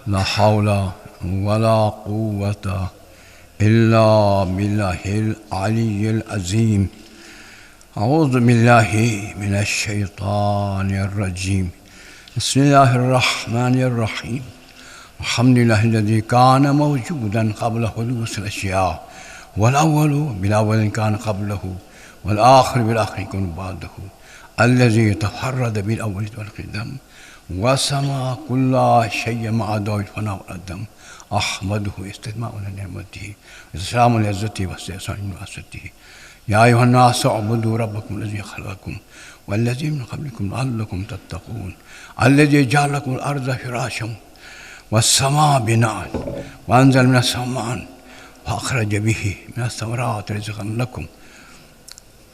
لا حول ولا قوة إلا بالله العلي العظيم. أعوذ بالله من الشيطان الرجيم. بسم الله الرحمن الرحيم. الحمد لله الذي كان موجودا قبل حدوث الأشياء، والأول بالأول كان قبله، والآخر بالآخر يكون بعده، الذي تفرد بالأول والقدم، وسمى كل شيء مع دور الفناء والعدم. أحمده استثناء لنعمته، إسلام لعزته واستحسان واسطته. يا أيها الناس اعبدوا ربكم الذي خلقكم والذي من قبلكم لعلكم تتقون، الذي جعل لكم الأرض فراشا والسماء بناء، وأنزل من السماء فأخرج به من الثمرات رزقا لكم،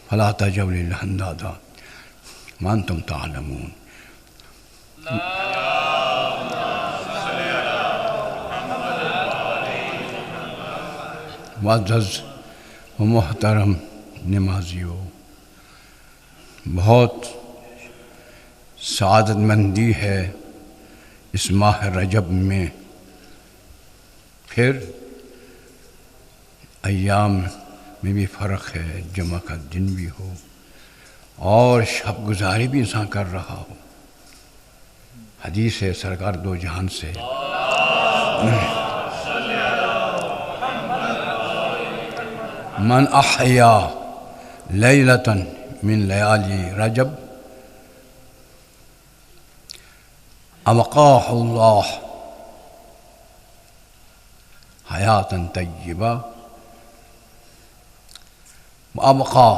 فلا تجعلوا لله أندادا وأنتم تعلمون. معزز و محترم نمازیوں، بہت سعادت مندی ہے اس ماہ رجب میں پھر ایام میں بھی فرق ہے، جمعہ کا دن بھی ہو اور شب گزاری بھی انسان کر رہا ہو. حدیث ہے سرکار دو جہان سے، من احیا لیلۃ من لیالی رجب ابقاہ اللہ حیاتا طیبہ وابقا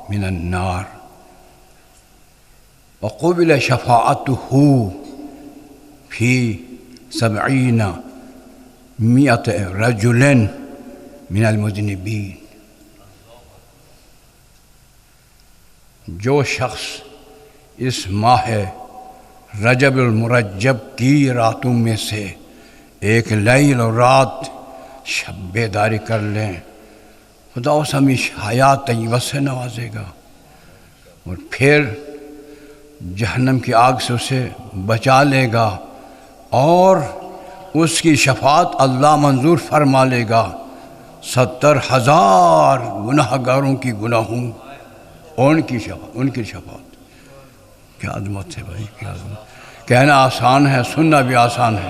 من النار وقبل شفاعته فی 700 رجل من المذنبین. جو شخص اس ماہ رجب المرجب کی راتوں میں سے ایک لیل اور رات شب بیداری کر لیں، خدا اس ہمیشہ حیات طیبہ سے نوازے گا اور پھر جہنم کی آگ سے اسے بچا لے گا اور اس کی شفاعت اللہ منظور فرما لے گا. 70,000 گناہ گاروں کی گناہوں ان کی شفاعت. کیا عظمت ہے بھائی، کیا عظمت. کہنا آسان ہے، سننا بھی آسان ہے.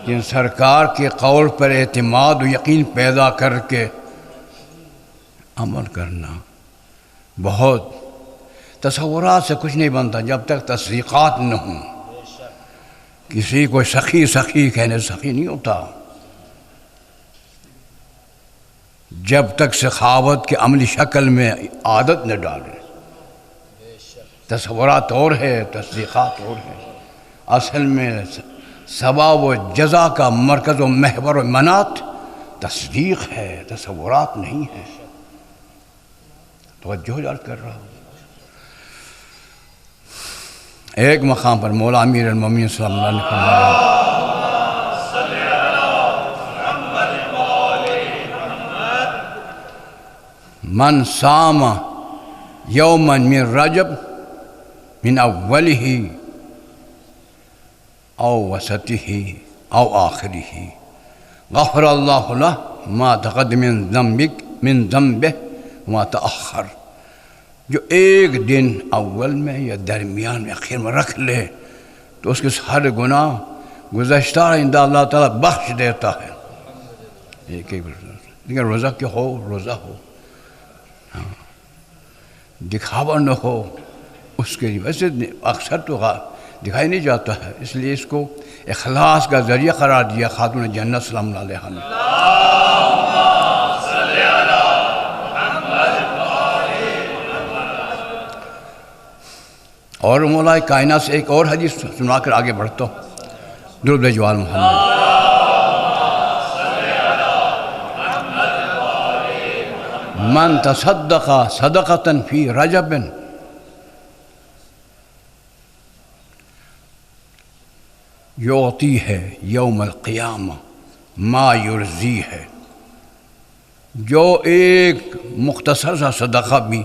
جن سرکار کے قول پر اعتماد و یقین پیدا کر کے عمل کرنا، بہت تصورات سے کچھ نہیں بنتا جب تک تصدیقات نہ ہوں. کسی کو سخی کہنے سخی نہیں ہوتا جب تک سخاوت کے عملی شکل میں عادت نہ ڈالے. تصورات اور ہے، تصدیقات اور ہے. اصل میں ثواب و جزا کا مرکز و محور و منات تصدیق ہے، تصورات نہیں ہے. توجہ یاد کر رہا ہوں. ایک مقام پر مولا امیر المومنین صلی اللہ علیہ وسلم نے من صام یوما من رجب من اولہ او وسطہ او آخرہ غفر اللہ لہ ما تقدم من ذنبہ وما تأخر. جو ایک دن اول میں یا درمیان میں اخیر میں رکھ لے تو اس کے سارے گناہ گزشتہ آئندہ اللہ تعالیٰ بخش دیتا ہے. ایک لیکن روزہ کیا ہو، روزہ ہو، دکھاوا نہ ہو اس کے لیے. ویسے اکثر تو دکھائی نہیں جاتا ہے، اس لیے اس کو اخلاص کا ذریعہ قرار دیا خاتون جنت سلام اللہ علیہا نے. اور مولا کائنات سے ایک اور حدیث سنا کر آگے بڑھتا ہوں. درود جوال محمد. من تصدق صدقة فی رجب یعطی ہے یوم القیامہ ما یرضی ہے. جو ایک مختصر سا صدقہ بھی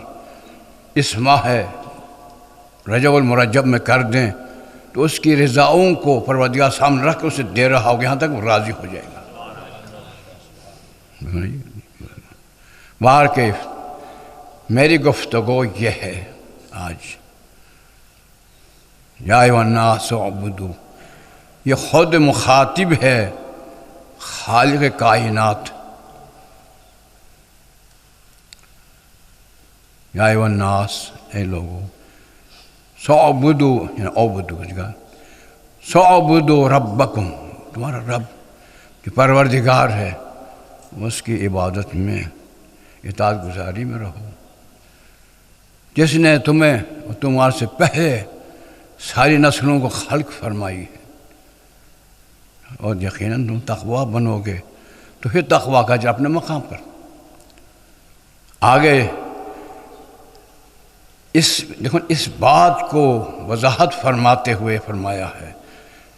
اس ماہ رجب المرجب میں کر دیں تو اس کی رضاؤں کو پروردگار سامنے رکھ کے اسے دے رہا ہوگا یہاں تک وہ راضی ہو جائے گا۔ باہر کے میری گفتگو یہ ہے آج، یا ایھا الناس اعبدوا، یہ خود مخاطب ہے خالق کائنات۔ یا ایھا الناس، اے لوگوں، ساعبدوا یعنی اعبدوا کی جگہ ساعبدوا ربکم، تمہارا رب جو پروردگار ہے اس کی عبادت میں اطاعت گزاری میں رہو، جس نے تمہیں اور تمہارے سے پہلے ساری نسلوں کو خلق فرمائی ہے، اور یقیناً تم تقویٰ بنو گے تو پھر تقویٰ کا اجر اپنے مقام پر۔ آگے اس بات کو وضاحت فرماتے ہوئے فرمایا ہے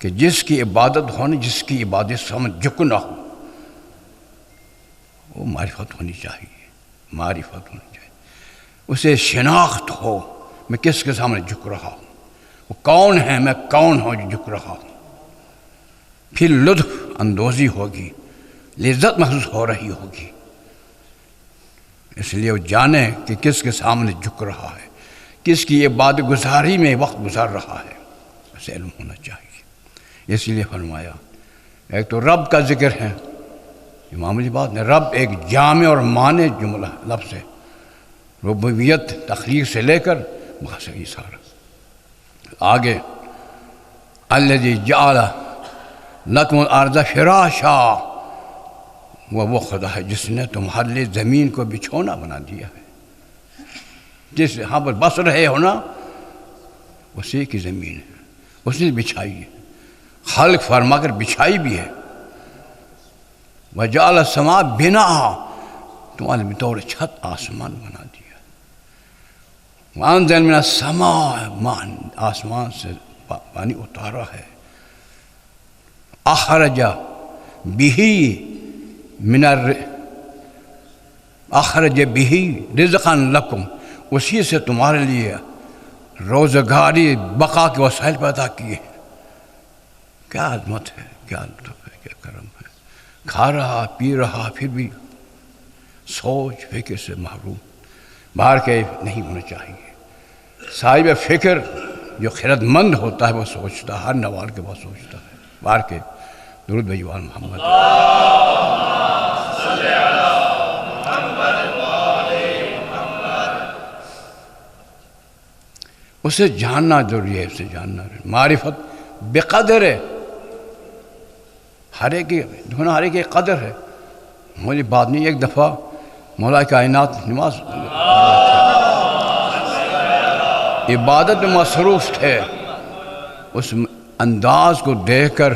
کہ جس کی عبادت ہونی، جس کی عبادت سامنے جھکنا ہو، وہ معرفت ہونی چاہیے، معرفت ہونی چاہیے، اسے شناخت ہو میں کس کے سامنے جھک رہا ہوں، وہ کون ہے، میں کون ہوں جو جھک رہا ہوں، پھر لطف اندوزی ہوگی، لذت محسوس ہو رہی ہوگی، اس لیے وہ جانے کہ کس کے سامنے جھک رہا ہے، کس کی عبادت گزاری میں وقت گزار رہا ہے، اسے علم ہونا چاہیے۔ اس لیے فرمایا ایک تو رب کا ذکر ہے، یہ معمولی بات نہیں، رب ایک جامع اور معنی جملہ لفظ ہے، ربوبیت تخلیق سے لے کر یہ سارا۔ آگے الذی جعل لکم الارض فراشا، وہ خدا ہے جس نے تمہارے لیے زمین کو بچھونا بنا دیا ہے، جس یہاں پر بس رہے ہو نا اسی کی زمین ہے، اس نے بچھائی ہے، خلق فرما کر بچھائی بھی ہے۔ وجعل السماء بناء، تمہارے بطور چھت آسمان بنا دیا۔ وانزل من السماء ماء، آسمان سے پانی اتارا ہے۔ اخرج به من اخرج به رزقا لکم، اسی سے تمہارے لیے روزگاری بقا کے وسائل پیدا کیے ہیں۔ کیا عظمت ہے، کیا لطف ہے، کیا کرم ہے، کھا رہا پی رہا پھر بھی سوچ فکر سے محروم۔ باہر کے نہیں ہونا چاہیے، صاحب فکر جو خرد مند ہوتا ہے وہ سوچتا ہے، ہر نوال کے بعد سوچتا ہے۔ باہر کے درود بھیجو محمد۔ اسے جاننا ضروری ہے، اسے جاننا ضروری ہے۔ معرفت بقدر ہے، ہر ایک کی قدر ہے، مجھے بات نہیں۔ ایک دفعہ مولا کائنات نماز عبادت میں مصروف تھے، اس انداز کو دیکھ کر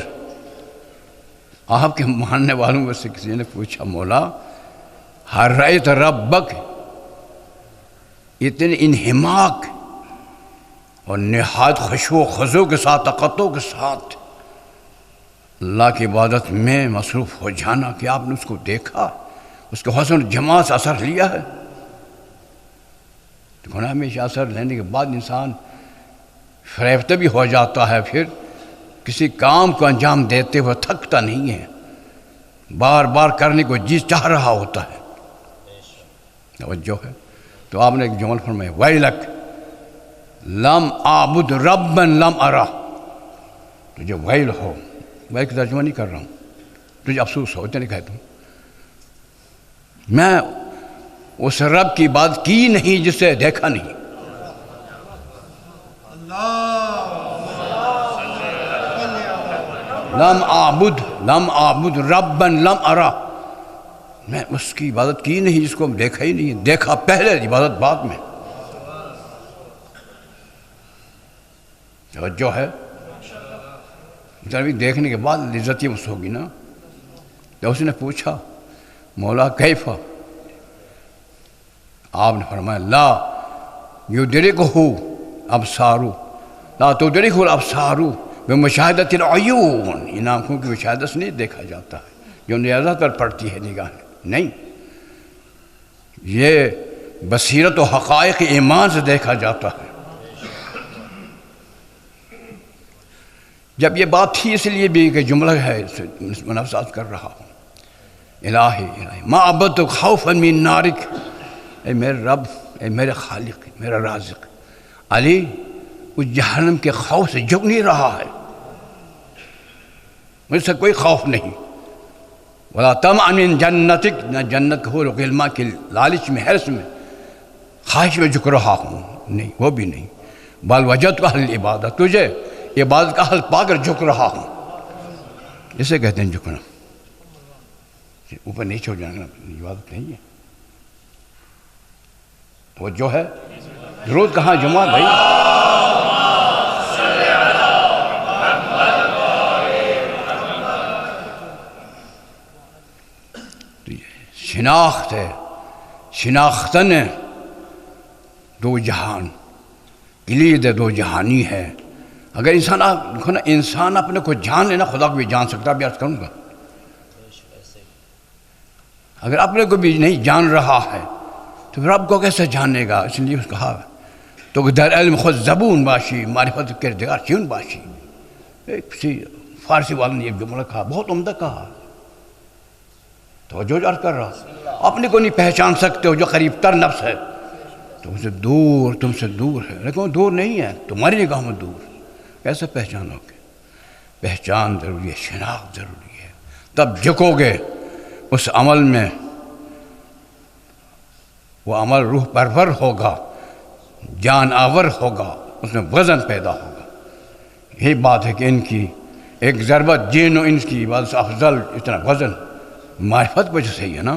آپ کے ماننے والوں میں سے کسی نے پوچھا، مولا ہر رأیت ربک، اتنے انہماک اور نہایت خشوع و خضوع کے ساتھ، تقطع کے ساتھ اللہ کی عبادت میں مصروف ہو جانا، کہ آپ نے اس کو دیکھا، اس کے حسن جمال سے اثر لیا ہے؟ تو ہمیشہ اثر لینے کے بعد انسان فریفتہ بھی ہو جاتا ہے، پھر کسی کام کو انجام دیتے ہوئے تھکتا نہیں ہے، بار بار کرنے کو جی چاہ رہا ہوتا ہے۔ توجہ ہے۔ تو آپ نے ایک جمل فرمایا، ویلک لم اعبد ربا لم ارہ، تجھے ویل ہو، ویل کی ترجمہ نہیں کر رہا ہوں، تجھے افسوس ہو، اتنے کہتا ہوں، میں اس رب کی بات کی نہیں جسے دیکھا نہیں۔ لم اعبد ربا لم ارہ، میں اس کی عبادت کی نہیں جس کو دیکھا ہی نہیں، دیکھا پہلے، عبادت بعد میں۔ توجہ ہے، دیکھنے کے بعد لذت یہ اس ہوگی نا۔ تو اس نے پوچھا، مولا کیفا؟ آپ نے فرمایا، لا یدرکہ ابصار، لا تدرکہ الابصار بمشاہدۃ العیون، ان آنکھوں کی مشاہدت سے نہیں دیکھا جاتا ہے جو نیازت پر پڑتی ہے نگاہ، نہیں، یہ بصیرت و حقائق ایمان سے دیکھا جاتا ہے۔ جب یہ بات تھی اس لیے بھی کہ جملہ ہے منافسات کر رہا ہوں، الہی الہی ما عبدتک خوفا من نارک، اے میرے رب، اے میرے خالق، میرا رازق، علی اس جہنم کے خوف سے جھک نہیں رہا ہے، مجھ سے کوئی خوف نہیں، ولا طمعا من جنتک، نہ جنت کے حور و غلمہ کے لالچ میں، حرص میں، خواہش میں جھک رہا ہوں، نہیں وہ بھی نہیں، بل وجدتک اہل العبادت، تجھے عبادت کا حل پا کر جھک رہا ہوں، اسے کہتے ہیں جھکنا، اوپر نیچے ہو جانا عبادت نہیں ہے، توجہ ہے، درود کہاں جماعت بھائی؟ شناخت ہے، شناختن ہے، دو جہان، کلید ہے، دو جہانی ہے۔ اگر انسان اپنے کو جان لینا، خدا کو بھی جان سکتا، بھی عرض کروں گا۔ اگر اپنے کو بھی نہیں جان رہا ہے تو رب کو کیسے جانے گا؟ اس لیے اس کہا تو در علم خود زبون باشی، معرفت کردگار چیون باشی۔ کسی فارسی والے نے یہ جملہ کہا، بہت عمدہ کہا، توجہ عرض کر رہا، اپنے کو نہیں پہچان سکتے ہو جو قریب تر نفس ہے، تم سے دور ہے، لیکن وہ دور نہیں ہے، تمہاری نگاہ میں دور، کیسے پہچانو گے؟ پہچان ضروری ہے، شناخت ضروری ہے، تب جھکو گے اس عمل میں، وہ عمل روح پرور ہوگا، جان آور ہوگا، اس میں وزن پیدا ہوگا۔ یہی بات ہے کہ ان کی ایک ضربت جین و انس کی عبادت سے افضل اتنا وزن معرفت وجہ سے ہی ہے نا،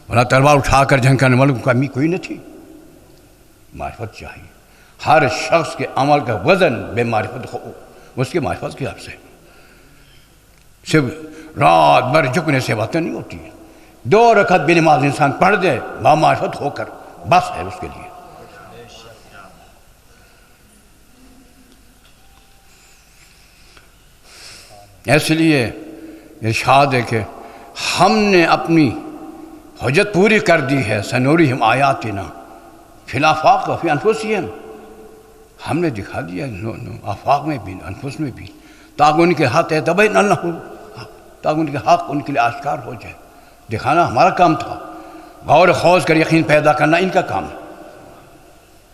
ورنہ تلوار اٹھا کر جنگ کرنے والوں کو کمی کوئی نہ تھی، معرفت چاہیے۔ ہر شخص کے عمل کا وزن بے معرفت ہو، اس کی معرفت کے حساب سے، صرف رات بھر جھکنے سے باتیں نہیں ہوتی ہیں، 2 رکعت بھی نماز انسان پڑھ دے با معرفت ہو کر بس ہے اس کے لیے۔ اس لیے ارشاد ہے کہ ہم نے اپنی حجت پوری کر دی ہے، سنورہم آیاتنا فی الآفاق وفی انفسہم، ہم نے دکھا دیا آفاق میں بھی، انفس میں بھی، تاکہ ان کے حق تبین اللہ، تاکہ ان کے حق ان کے لیے آشکار ہو جائے۔ دکھانا ہمارا کام تھا، غور خوض کر یقین پیدا کرنا ان کا کام ہے۔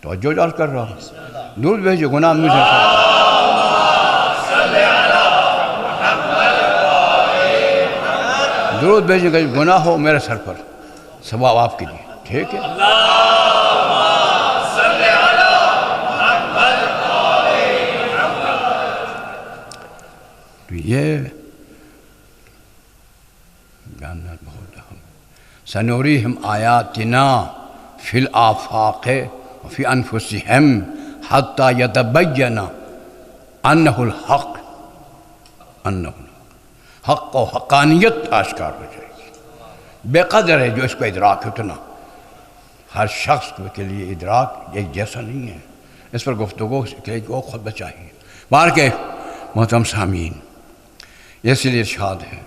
توجہ عرض کر رہا ہوں، دور بھیجو گناہ مجھے، درود بھیجیں گے، گناہ ہو میرے سر پر، ثواب آپ کے لیے، ٹھیک ہے؟ تو یہ جاننا بہت اہم، سنوریہم آیاتنا فی الآفاق وفی انفسہم حتی یتبین انہ الحق، انہ حق و حقانیت آشکار ہو جائے گی۔ بے قدر ہے جو اس کو ادراک اتنا، ہر شخص کے لیے ادراک ایک جیسا نہیں ہے، اس پر گفتگو کے لیے خود بچائیے۔ بار کے محترم سامعین، اس لیے ارشاد ہے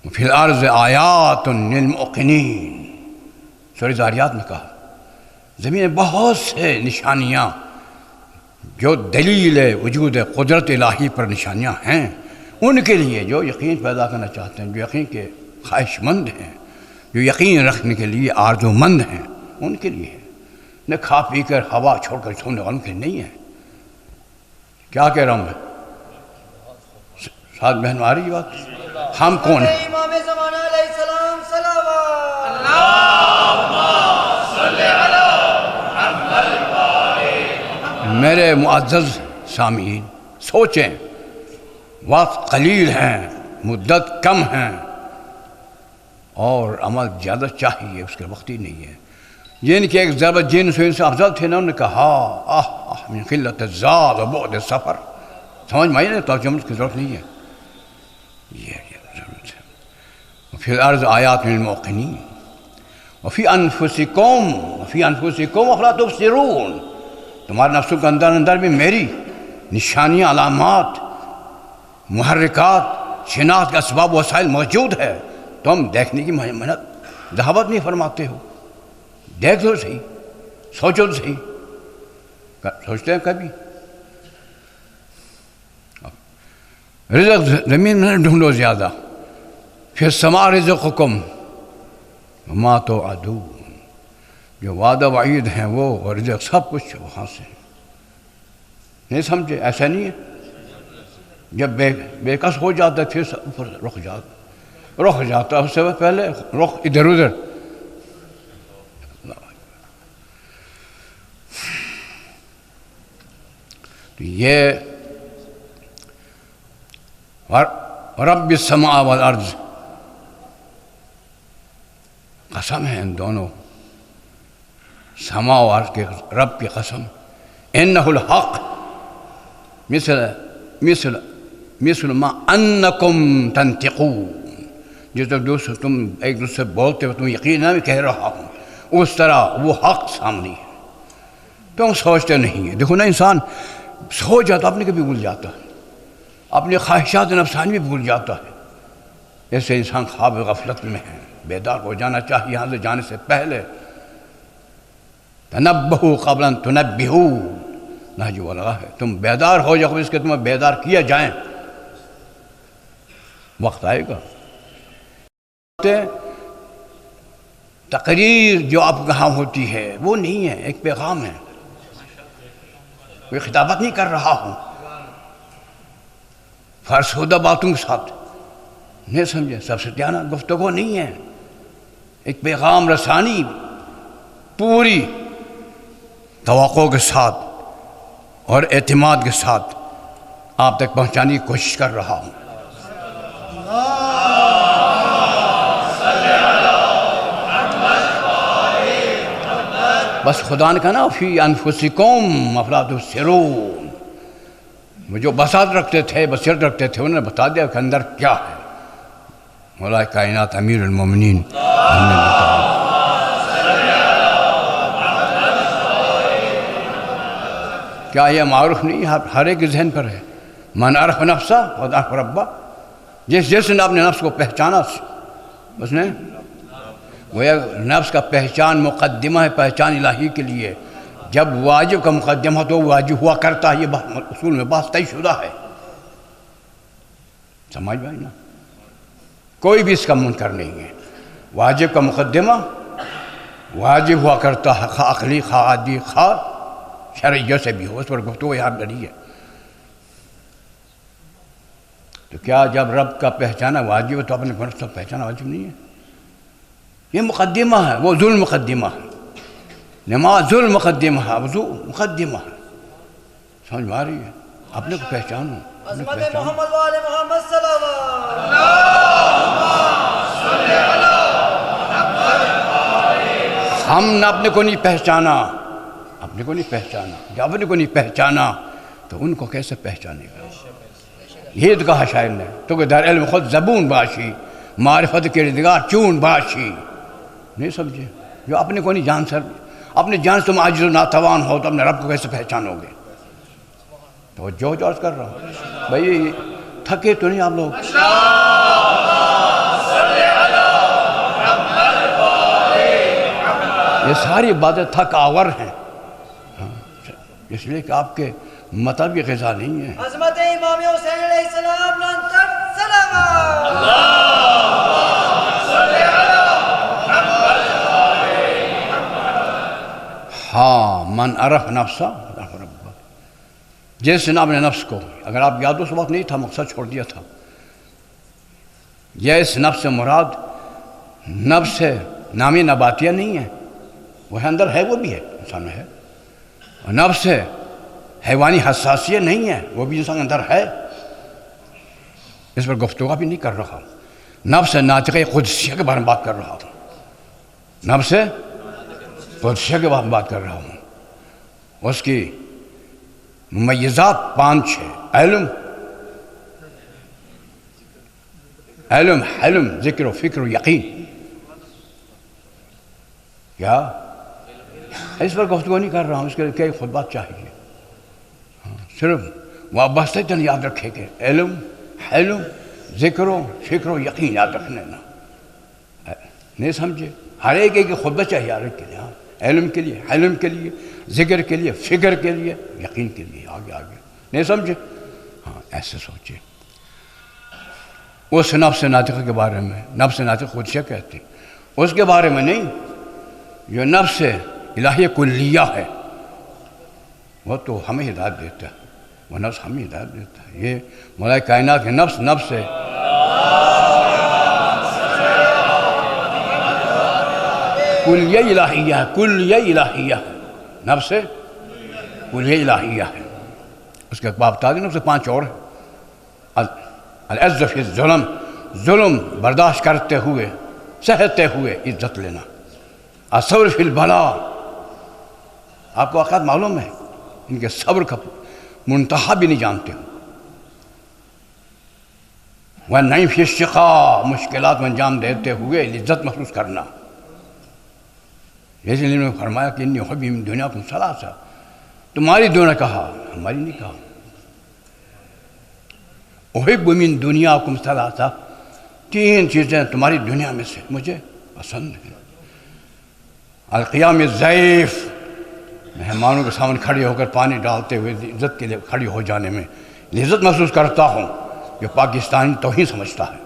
فی الارض آیات للموقنین، سورہ ذاریات میں کہا زمین میں بہت سے نشانیاں جو دلیل وجود قدرت الہی پر نشانیاں ہیں، ان کے لیے جو یقین پیدا کرنا چاہتے ہیں، جو یقین کے خواہش مند ہیں، جو یقین رکھنے کے لیے آرزو مند ہیں، ان کے لیے ہے، نہ کھا پی کر ہوا چھوڑ کر سونے والوں کے نہیں ہے۔ کیا کہہ رہا ہوں میں؟ ساتھ بہن آ رہی بات؟ ہم کون ہیں؟ امام زمانہ علیہ السلام صلوات میرے معزز سامعین، سوچیں، وقت قلیل ہیں، مدت کم ہیں، اور عمل زیادہ چاہیے، اس کے وقت ہی نہیں ہے۔ جن کی ایک ضربت جن سے افضل تھے نا، انہوں نے کہا من قلت الزاد و بعد سفر، سمجھ میں آئی نا؟ ترجمہ کی ضرورت نہیں ہے، یہ ضرورت ہے۔ فی الارض آیات للموقنین وفی انفسکم افلا تبصرون، تمہارے نفسوں کے اندر بھی میری نشانیاں، علامات، محرکات، شناخت کا اسباب و وسائل موجود ہے، تم دیکھنے کی محنت ذہابت نہیں فرماتے ہو۔ دیکھ دو صحیح، سوچو تو صحیح، سوچتے ہیں کبھی؟ رزق زمین میں نہ ڈھونڈو زیادہ، فی السماء رزقکم وما توعدون، جو وعدہ وعید ہیں وہ اور رزق سب کچھ وہاں سے۔ نہیں سمجھے؟ ایسا نہیں ہے جب بے کس ہو جاتا ہے پھر اوپر رخ جاتا اس سے پہلے رخ ادھر ادھر۔ یہ رب السماء والارض قسم ہے ان دونوں، سما و ارض کے رب کی قسم، انہ الحق مثل ما انکم تنطقون، جس طرح تم ایک دوسرے بولتے ہو تم یقینا میں کہہ رہا ہوں، اس طرح وہ حق سامنے ہے، تم سوچتے نہیں ہیں۔ دیکھو نا، انسان سو جاتا اپنے کبھی بھول جاتا ہے، اپنی خواہشات نفسانی بھی بھول جاتا ہے، ایسے انسان خواب غفلت میں ہے۔ بیدار ہو جانا چاہیے یہاں سے جانے سے پہلے۔ تنبہوا قبل ان تنبہوا، نہج البلاغہ ہے، تم بیدار ہو جاؤ اس کے تمہیں بیدار کیا جائیں، وقت آئے گا۔ تقریر جو آپ کہاں ہوتی ہے وہ نہیں ہے، ایک پیغام ہے، کوئی خطابت نہیں کر رہا ہوں فرسودہ باتوں کے ساتھ، نہیں سمجھے؟ سب سے جانا گفتگو نہیں ہے، ایک پیغام رسانی پوری توقع کے ساتھ اور اعتماد کے ساتھ آپ تک پہنچانے کی کوشش کر رہا ہوں۔ بس خدا نے کہا نا فی انفسکم افلا تبصرون، وہ جو بصارت رکھتے تھے، بصیرت رکھتے تھے، انہوں نے بتا دیا کہ اندر کیا ہے۔ مولا کائنات امیر المومنین کیا یہ معروف نہیں ہر ایک ذہن پر ہے؟ من عرف نفسہ قد عرف ربہ، جس نے اپنے نفس کو پہچانا اس نے وہ نفس کا پہچان مقدمہ ہے پہچان الہی کے لیے۔ جب واجب کا مقدمہ تو واجب ہوا کرتا ہے، یہ اصول میں بات طے شدہ ہے، سمجھ بھائی نا؟ کوئی بھی اس کا منکر نہیں ہے۔ واجب کا مقدمہ واجب ہوا کرتا ہے، خواہ عقلی خواہ عادی خواہ شرعیہ سے بھی ہو، اس پر گفتگو یہاں ڈری ہے۔ تو کیا جب رب کا پہچانا واجب ہے تو اپنے نفس کا پہچانا واجب نہیں ہے؟ یہ مقدمہ ہے، وہ ذل مقدمہ ہے، نماز ذل مقدمہ ہے، وضو مقدمہ ہے، سمجھ میں آ رہی ہے؟ اپنے کو پہچانو، عظمت محمد و آل محمد صلوات۔ ہم نے اپنے کو نہیں پہچانا، اپنے کو نہیں پہچانا، جب اپنے کو نہیں پہچانا تو ان کو کیسے پہچانے گا؟ یہ تو کہا شاعر نے، تو کہ در علم خود زبون باشی، معرفت کے ردگار چون باشی، نہیں سمجھے؟ جو اپنے کو نہیں جان سر، اپنے جان سے تم عاجز و ناتوان ہو تو اپنے رب کو کیسے پہچانو گے؟ تو جو عرض کر رہا ہوں بھائی، تھکے تو نہیں آپ لوگ؟ یہ ساری باتیں تھک آور ہیں، اس لیے کہ آپ کے مطلب کی غذا نہیں ہے۔ عظمت امام حسین علیہ السلام لنتر صلوات۔ ہاں، من عرف نفسہ عرف ربہ، جس نے اپنے نفس کو، اگر آپ یاد اس وقت نہیں تھا مقصد چھوڑ دیا تھا، یہ اس نفس سے مراد نفس نامی نباتیہ نہیں ہے، وہ اندر ہے، وہ بھی ہے انسان میں ہے، اور نفس حیوانی حساسیت نہیں ہے، وہ بھی انسان اندر ہے، اس پر گفتگو بھی نہیں کر رہا ہوں۔ نفس ناطقہ قدسیہ کے بارے میں بات کر رہا ہوں، نفس قدسیہ کے بارے میں بات کر رہا ہوں، اس کی ممیزات 5 ہے: علم، حلم، ذکر و فکر و یقین۔ کیا اس پر گفتگو نہیں کر رہا ہوں، اس کے لیے کئی خطبات چاہیے، صرف وابستہ چند یاد رکھے کہ علم، حلم، ذکر و فکر و یقین یاد رکھنے نا، نہیں سمجھے؟ ہر ایک خطبہ چاہیے ہر ایک کے لیے، علم کے لیے، حلم کے لیے، ذکر کے لیے، فکر کے لیے، یقین کے لیے، آگے آگے، نہیں سمجھے؟ ہاں ایسے سوچے۔ اس نفس ناطقہ کے بارے میں، نفس ناطق قدسیہ کہتے ہیں، اس کے بارے میں نہیں، جو نفس الہی کلیہ ہے وہ تو ہمیں ہدایت دیتا ہے، وہ نفس ہمیں ہدایت دیتا ہے۔ یہ مولا کائنات کے نفس ہے، کلیہ الہیہ ہے، کلیہ الہیہ ہے، نفس کلیہ الہیہ ہے۔ اس کے باب تعدین سے 5 اور ہے۔ العز فی الظلم، ظلم برداشت کرتے ہوئے، سہتے ہوئے عزت لینا۔ الصبر فی البلاء، آپ کو واقعات معلوم ہے، ان کے صبر کا منتہا بھی نہیں جانتے ہو۔ والنعیم فی الشقاء، مشکلات میں انجام دیتے ہوئے عزت محسوس کرنا۔ جیسے انہوں نے فرمایا کہ انی احب من دنیاکم ثلاثہ، تمہاری دنیا کہا، ہماری نہیں کہا۔ احب من دنیاکم ثلاثہ، 3 چیزیں تمہاری دنیا میں سے مجھے پسند ہیں۔ القیام الضعیف، مہمانوں کے سامنے کھڑے ہو کر پانی ڈالتے ہوئے عزت کے لیے کھڑی ہو جانے میں عزت محسوس کرتا ہوں، جو پاکستانی توہین سمجھتا ہے،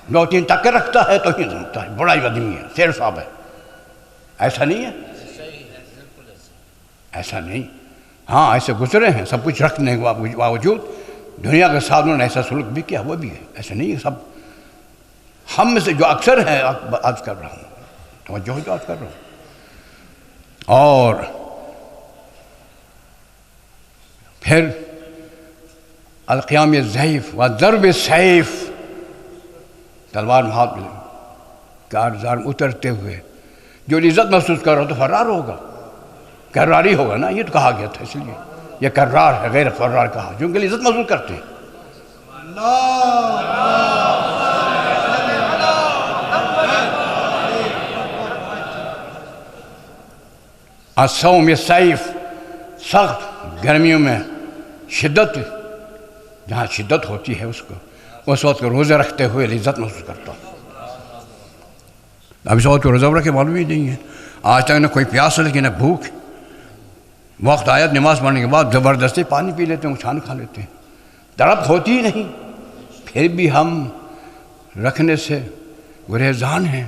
2-3 ٹکر رکھتا ہے توہین سمجھتا ہے، بڑا ہی آدمی ہے، شیر صاحب ہے۔ ایسا نہیں ہے، ایسا نہیں۔ ہاں ایسے گزرے ہیں، سب کچھ رکھنے کے باوجود دنیا کے ساتھ انہوں نے ایسا سلوک بھی کیا، وہ بھی ہے، ایسا نہیں ہے۔ سب ہم میں سے جو اکثر ہیں عرض کر رہا ہوں، توجہ جو عرض کر رہا ہوں۔ اور پھر القیام الضعیف و ضرب السیف، تلوار میں ہاتھ ملے کارزار میں اترتے ہوئے جو عزت محسوس کر رہا ہو تو فرار ہوگا، کراری ہوگا نا، یہ تو کہا گیا تھا، اس لیے یہ کرار ہے، غیر فرار کہا، جو ان کے لیے عزت محسوس کرتے ہیں۔ الصوم السیف، سخت گرمیوں میں شدت، جہاں شدت ہوتی ہے اس کو، اس وقت روزے رکھتے ہوئے عزت محسوس کرتا ہوں۔ اب اس وقت کو روزہ رکھے معلوم ہی نہیں ہے، آج تک نہ کوئی پیاس ہے لیکن نہ بھوک۔ وقت آیت نماز پڑھنے کے بعد زبردستی پانی پی لیتے ہیں، چھان کھا لیتے ہیں، تڑپ ہوتی ہی نہیں، پھر بھی ہم رکھنے سے گریزان ہیں،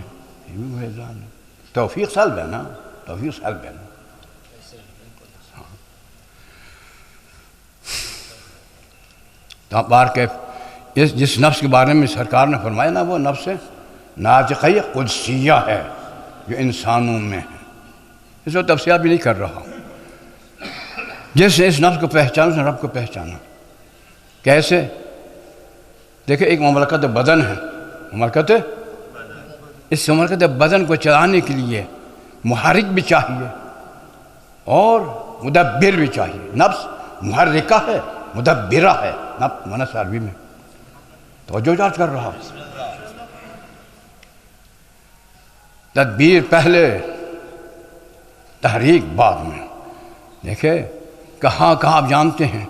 یہ بھی گریزان ہے۔ توفیق سلب ہے نا، توفیق سلب ہے نا۔ بار کے جس نفس کے بارے میں سرکار نے فرمایا نا، وہ نفس ناطقہ قدسیہ ہے جو انسانوں میں ہے۔ اس وقت تفصیلات بھی نہیں کر رہا ہوں۔ جس نے اس نفس کو پہچانا اس نے رب کو پہچانا۔ کیسے؟ دیکھیں، ایک مملکت بدن ہے، مملکت اس مملکت بدن کو چلانے کے لیے محرک بھی چاہیے اور مدبر بھی چاہیے۔ نفس محرکہ ہے، مدبرہ ہے، نفس مونس عربی میں، توجہ جات کر رہا۔ تدبیر پہلے، تحریک بعد میں۔ دیکھیں کہاں کہاں آپ جانتے ہیں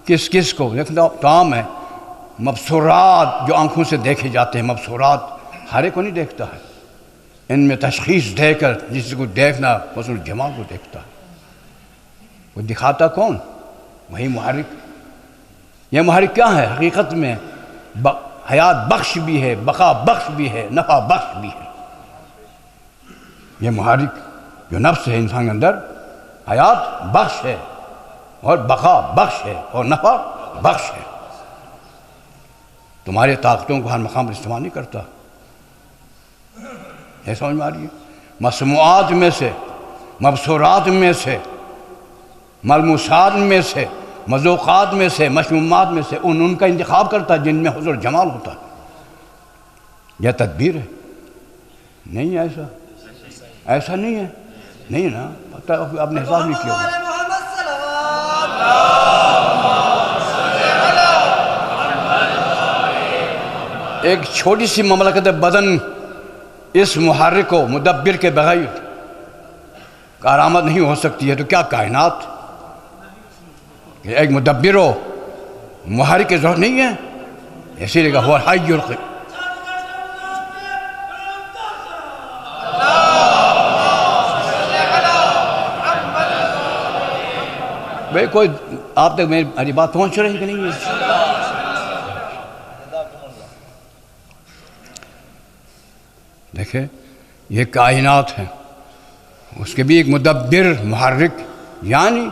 کس کس کو، دیکھنا کام ہے۔ مبصورات جو آنکھوں سے دیکھے جاتے ہیں، مبصورات ہر ایک کو نہیں دیکھتا ہے، ان میں تشخیص دے کر جس کو دیکھنا حسن الجمال کو دیکھتا ہے۔ وہ دکھاتا کون؟ وہی محرک۔ یہ محرک کیا ہے؟ حقیقت میں حیات بخش بھی ہے، بقا بخش بھی ہے، نفع بخش بھی ہے۔ یہ محرک جو نفس ہے انسان کے اندر، حیات بخش ہے اور بقا بخش ہے اور نفع بخش ہے۔ تمہاری طاقتوں کو ہر مقام پر استعمال نہیں کرتا، یہ سمجھ میں آ رہی ہے؟ مسموعات میں سے، مبصورات میں سے، ملموسات میں سے، مذوقات میں سے، مشمومات میں سے ان کا انتخاب کرتا ہے جن میں حضور جمال ہوتا ہے۔ یہ تدبیر ہے؟ نہیں ایسا، ایسا نہیں ہے، نہیں نا، پتہ آپ نے حساب نہیں کیا ہوگا۔ ایک چھوٹی سی مملکت بدن اس محرک و مدبر کے بغیر کارآمد نہیں ہو سکتی ہے، تو کیا کائنات؟ ایک مدبر و محرک کی ضرورت نہیں ہے، اسی لیے کہ هو الحی القیوم۔ بھئی کوئی آپ تک میری بات پہنچ رہی کہ نہیں ہے؟ دیکھیں یہ کائنات ہے، اس کے بھی ایک مدبر محرک یعنی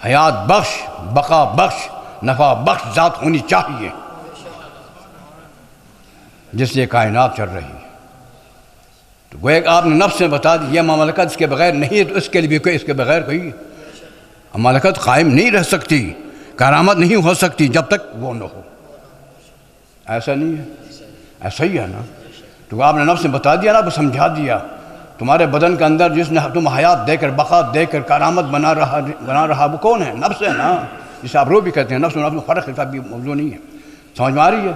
حیات بخش، بقا بخش، نفع بخش ذات ہونی چاہیے جس سے کائنات چل رہی ہے۔ تو گویا کہ آپ نے نفس سے بتا دی یہ مملکت اس کے بغیر نہیں ہے، تو اس کے لیے بھی کوئی اس کے بغیر کوئی مملکت قائم نہیں رہ سکتی، کرامت نہیں ہو سکتی جب تک وہ نہ ہو۔ ایسا نہیں ہے، ایسا ہی ہے نا۔ تو آپ نے نفس سے بتا دیا نا، سمجھا دیا تمہارے بدن کے اندر جس نے تم حیات دے کر، بقا دے کر کرامت بنا رہا وہ کون ہے؟ نفس ہے نا، جسے آپ روح بھی کہتے ہیں۔ نفس و نفس میں فرق کا بھی موضوع نہیں ہے، سمجھ میں آ رہی ہے؟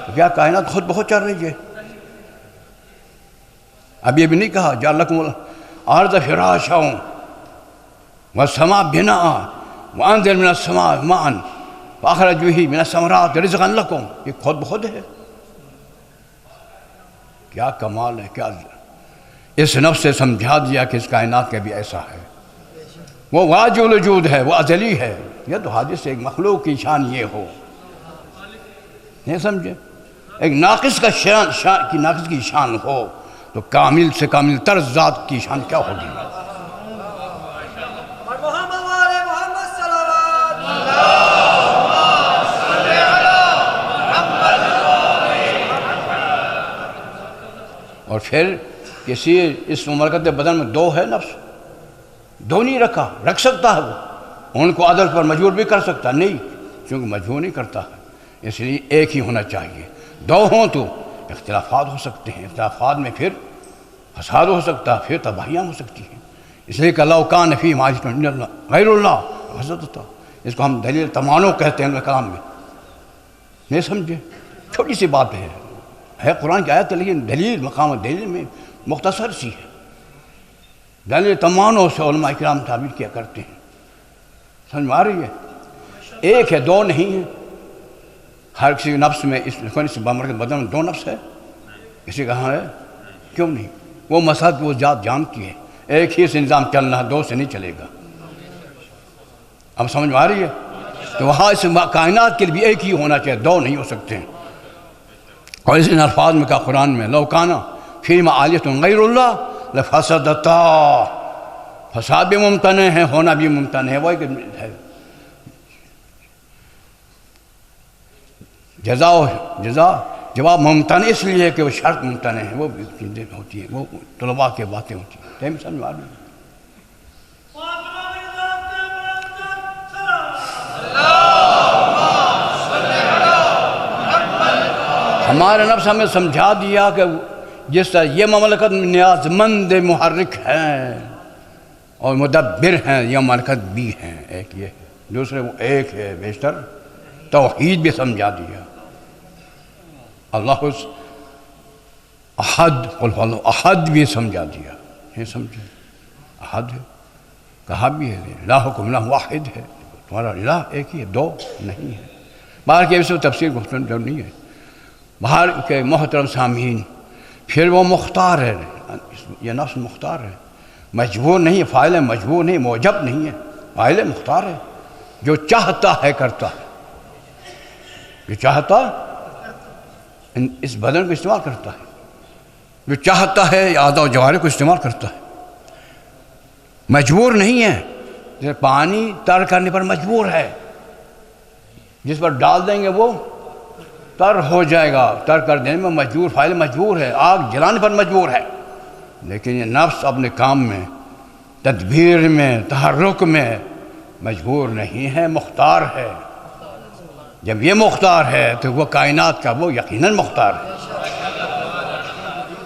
تو کیا کائنات خود بہت چل رہی ہے؟ اب یہ بھی نہیں کہا جعل لکم الارض فراشا والسماء بناء وانزل من السماء ماء فاخرج به من الثمرات رزقا لکم، یہ خود بخود ہے۔ کیا کمال ہے، کیا اس نفس سے سمجھا دیا کہ اس کائنات کا بھی ایسا ہے، وہ واجب الوجود ہے، وہ ازلی ہے۔ یہ تو حادث ایک مخلوق کی شان یہ ہو، نہیں سمجھے؟ ایک ناقص کا ناقص کی شان ہو تو کامل سے کامل تر ذات کی شان کیا ہوگی؟ محمد وآل محمد صلوات اور پھر کسی اس مملکت بدن میں دو ہے نفس، دو نہیں رکھا، رکھ سکتا ہے وہ، ان کو عدل پر مجبور بھی کر سکتا نہیں، چونکہ مجبور نہیں کرتا ہے، اس لیے ایک ہی ہونا چاہیے۔ دو ہوں تو اختلافات ہو سکتے ہیں، اختلافات میں پھر فساد ہو سکتا ہے، پھر تباہیاں ہو سکتی ہیں۔ اس لیے کہ لو کان فی معاشرۃ غیر اللہ فسدتا، اس کو ہم دلیل تمانو کہتے ہیں کلام میں، نہیں سمجھے؟ چھوٹی سی بات ہے قرآن کی آیت، لیکن دلیل مقام دلیل میں مختصر سی ہے۔ دلیل تمانو سے علماء کرام تعبیر کیا کرتے ہیں، سمجھ میں آ رہی ہے؟ ایک ہے، دو نہیں ہے۔ ہر کسی نفس میں اس کے بدن میں دو نفس ہے، کسی کہاں ہے؟ کیوں نہیں؟ وہ مسئلہ وہ ذات جانتی ہے، ایک ہی سے نظام چلنا ہے، دو سے نہیں چلے گا۔ اب سمجھ میں آ رہی ہے؟ تو وہاں اس کائنات کے لیے بھی ایک ہی ہونا چاہیے، دو نہیں ہو سکتے ہیں۔ اور اس الفاظ میں کہا قرآن میں لو کانا فیما آلیۃ غیر اللہ لفسدتا، فساد بھی ممتنع ہے، ہونا بھی ممتنع ہے۔ وہ ایک ہے جواب ممتنع اس لیے ہے کہ وہ شرط ممتنع ہے، وہ چیزیں ہوتی ہیں، وہ طلباء کی باتیں ہوتی ہیں، تم سمجھ آ رہی ہے؟ ہمارے نفس ہمیں سمجھا دیا کہ جس طرح یہ مملکت نیاز مند محرک ہیں اور مدبر ہیں، یہ مملکت بھی ہیں، ایک یہ ہے، دوسرے وہ ایک ہے بیشتر، توحید بھی سمجھا دیا۔ اللہ احد، قل هو اللہ احد بھی سمجھا دیا، یہ سمجھے؟ احد ہے، کہا بھی ہے لا حکم لا واحد ہے، تمہارا الہ ایک ہی ہے، دو نہیں ہے۔ باہر کے اس میں تفسیر گفتگو ضرور نہیں ہے۔ باہر کے محترم سامعین، پھر وہ مختار ہے، یہ نفس مختار ہے، مجبور نہیں ہے، فاعل مجبور نہیں، موجب نہیں ہے، فاعل مختار ہے، جو چاہتا ہے کرتا ہے، جو چاہتا اس بدن کو استعمال کرتا ہے، جو چاہتا ہے اعضاء و جوارح کو استعمال کرتا ہے، مجبور نہیں ہے۔ جیسے پانی تر کرنے پر مجبور ہے، جس پر ڈال دیں گے وہ تر ہو جائے گا، تر کر دینے میں مجبور، فاعل مجبور ہے، آگ جلانے پر مجبور ہے۔ لیکن یہ نفس اپنے کام میں، تدبیر میں، تحرک میں مجبور نہیں ہے، مختار ہے۔ جب یہ مختار ہے تو وہ کائنات کا وہ یقیناً مختار ہے۔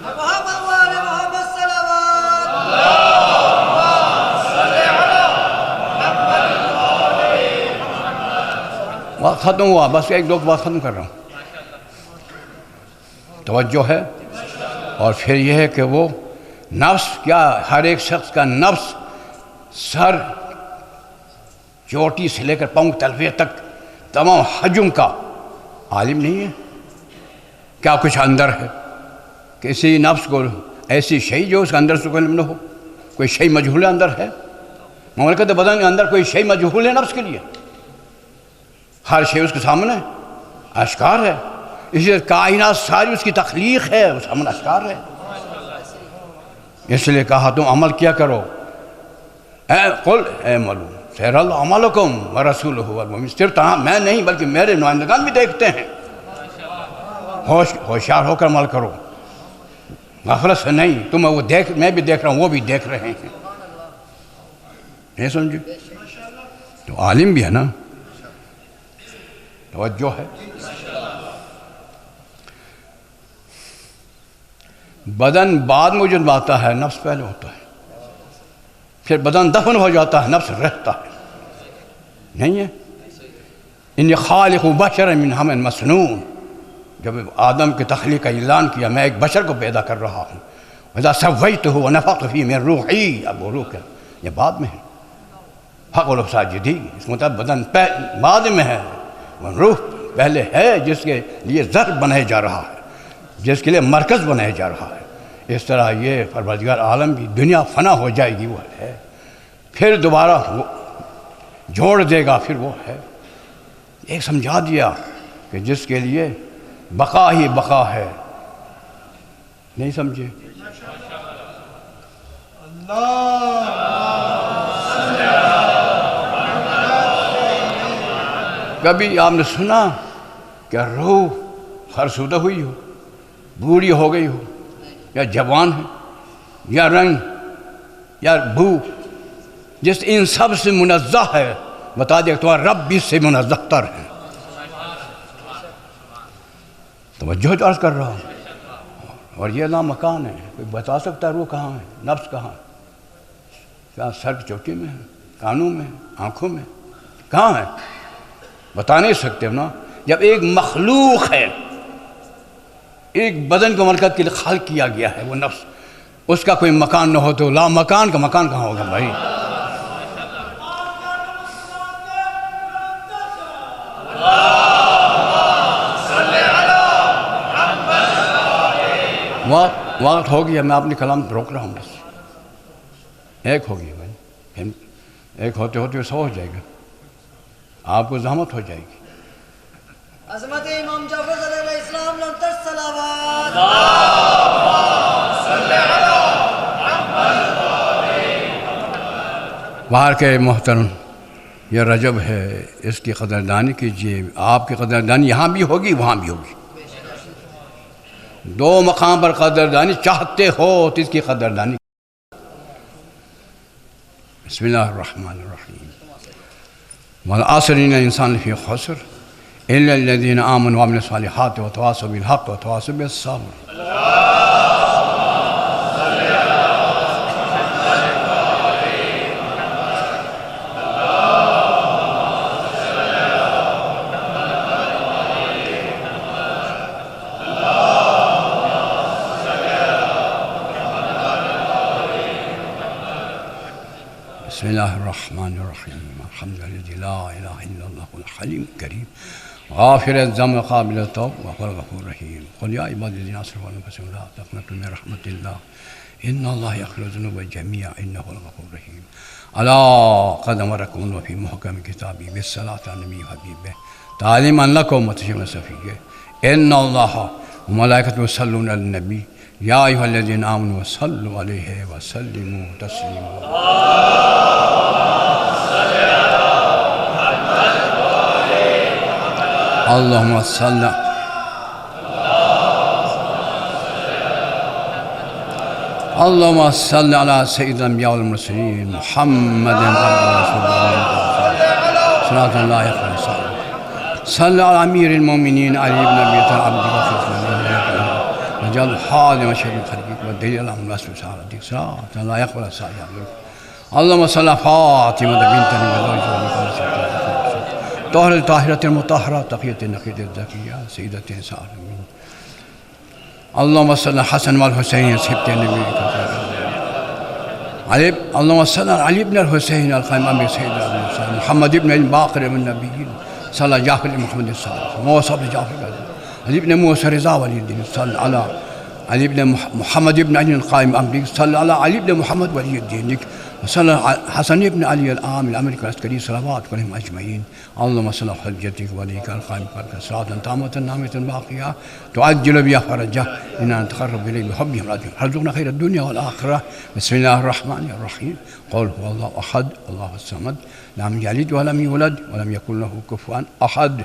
محمد وآل محمد صلوات وقت ختم ہوا، بس ایک دو بات ختم کر رہا ہوں، توجہ ہے۔ اور پھر یہ ہے کہ وہ نفس کیا، ہر ایک شخص کا نفس سر چوٹی سے لے کر پاؤں تلویہ تک تمام حجم کا عالم نہیں ہے۔ کیا کچھ اندر ہے؟ کسی نفس کو ایسی شئی جو اس کے اندر سے کوئی علم نہ ہو، کوئی شئی مجہول اندر ہے؟ مملکت بدن کے اندر کوئی شئی مجہول ہے نفس کے لیے؟ ہر شئی اس کے سامنے آشکار ہے، اس لیے کائنات ساری اس کی تخلیق ہے، اس امن اشکار ہے، اس لیے کہا تم عمل کیا کرو، قل اعملوا سیرى اللہ عملکم ورسولہ والمؤمنون، صرف میں نہیں بلکہ میرے نمائندگان بھی دیکھتے ہیں، ہوشیار ہو کر عمل کرو، غفلت سے نہیں، میں بھی دیکھ رہا ہوں، وہ بھی دیکھ رہے ہیں، نہیں سمجھے؟ تو عالم بھی ہے نا، توجہ ہے۔ بدن بعد میں وجود میں آتا ہے، نفس پہلے ہوتا ہے، پھر بدن دفن ہو جاتا ہے، نفس رہتا ہے، نہیں ہے؟ انی خالق بشر من حمأ مسنون، جب آدم کی تخلیق کا اعلان کیا میں ایک بشر کو پیدا کر رہا ہوں، وَإِذَا سَوَّيْتُهُ وَنَفَخْتُ فِيهِ مِن رُوحِي، اب وہ روح ہے، یہ بعد میں ہے، فَقُولُوا سَاجِدِينَ، اس مطلب بدن بعد میں ہے، روح پہلے ہے، جس کے لیے ذر بنایا جا رہا ہے، جس کے لیے مرکز بنایا جا رہا ہے۔ اس طرح یہ پروردگار عالم کی دنیا فنا ہو جائے گی، وہ ہے، پھر دوبارہ وہ جوڑ دے گا، پھر وہ ہے۔ ایک سمجھا دیا کہ جس کے لیے بقا ہی بقا ہے، نہیں سمجھے؟ کبھی آپ نے سنا کہ روح فرسودہ ہوئی ہو، بوڑھی ہو گئی ہو، یا جوان ہے، یا رنگ، یا بو، جس ان سب سے منزہ ہے، بتا دیا کہ تمہارا رب بھی اس سے منزہ تر ہے۔ توجہ تو عرض کر رہا ہوں، اور یہ لامکان ہے، کوئی بتا سکتا ہے روح کہاں ہے، نفس کہاں ہے؟ کیا سر کی چوٹی میں ہے، کانوں میں ہے، آنکھوں میں، کہاں ہے؟ بتا نہیں سکتے نا۔ جب ایک مخلوق ہے، ایک بدن کو مرکز کے لیے خلق کیا گیا ہے، وہ نفس، اس کا کوئی مکان نہ ہو تو لا مکان کا مکان کہاں ہوگا بھائی؟ وقت ہو گیا، میں اپنی کلام روک رہا ہوں، بس ایک ہو گیا بھائی، ایک ہوتے ہوتے سو ہو جائے گا، آپ کو زحمت ہو جائے گی۔ عظمت امام جعفر صلی اللہ علیہ السلام لنتر صلوات باہر کے محترم، یہ رجب ہے، اس کی قدردانی کیجئے، آپ کی قدردانی یہاں بھی ہوگی وہاں بھی ہوگی، دو مقام پر قدردانی چاہتے ہو تو اس کی قدردانی۔ بسم اللہ الرحمن الرحیم، والعصر ان الانسان لفی خسر الا الذین آمنوا وعملوا الصالحات وتواصوا بالحق وتواصوا بالصبر۔ بسم اللہ الرحمن الرحیم، الحمد للہ لا الہ الا اللہ الحلیم الکریم، غافر الذنب قابل التوب وهو الغفور الرحیم، قل یا عبادی الذین اسرفوا علی انفسهم لا تقنطوا من رحمۃ اللہ ان اللہ یغفر الذنوب جميعا انہ هو الغفور الرحیم۔ الا قد امرکم وفی محکم کتابی بالصلاۃ علی النبی حبیبہ تعلیما لکم وتشریفا صفیہ ان اللہ وملائکته یصلون علی النبی یا ایھا الذین آمنوا صلوا علیہ وسلموا تسلیما۔ اللہم صل اللہم صل علی سید الانبیاء والمرسلین محمد رسول اللہ صلاۃ اللہ علیہ وسلم، صل علی امیر المومنین علی بن ابی طالب عبدہ وجل حال مشہد خلقک ودلیل الامر رسول صلاۃ اللہ علیہ وسلم۔ اللہم صل علی فاطمہ بنت نبی طاہر الطاہرۃ المطہرہ تقیۃ النقیۃ الزکیہ سیدۃ نساء العالمین۔ اللہم صل علی حسن والحسین صبط النبی علی اللہم صل علی علی بن الحسین القائم امیر سید محمد ابن باقر ابن النبیین صلی اللہ جعفر محمد صلی اللہ علیہ وسلم موصف جعفر علی ابن موسیٰ رضا ولی الدین صلی اللہ علی علی ابن محمد ابن علی القائم امیر صلی اللہ علی ابن محمد ولی الدین وصلى حسن بن علي العامل الأمريكي العسكري صلوات عليهم أجمعين. اللهم صل على حجتك وليك القائم بك صلاة تامة نامة باقية تعجل بها فرجه إننا نتقرب إليه بحبهم ارزقنا خير الدنيا والآخرة. بسم الله الرحمن الرحيم. قل هو الله أحد الله الصمد لم يلد ولم يولد ولم يكن له كفوا أحد.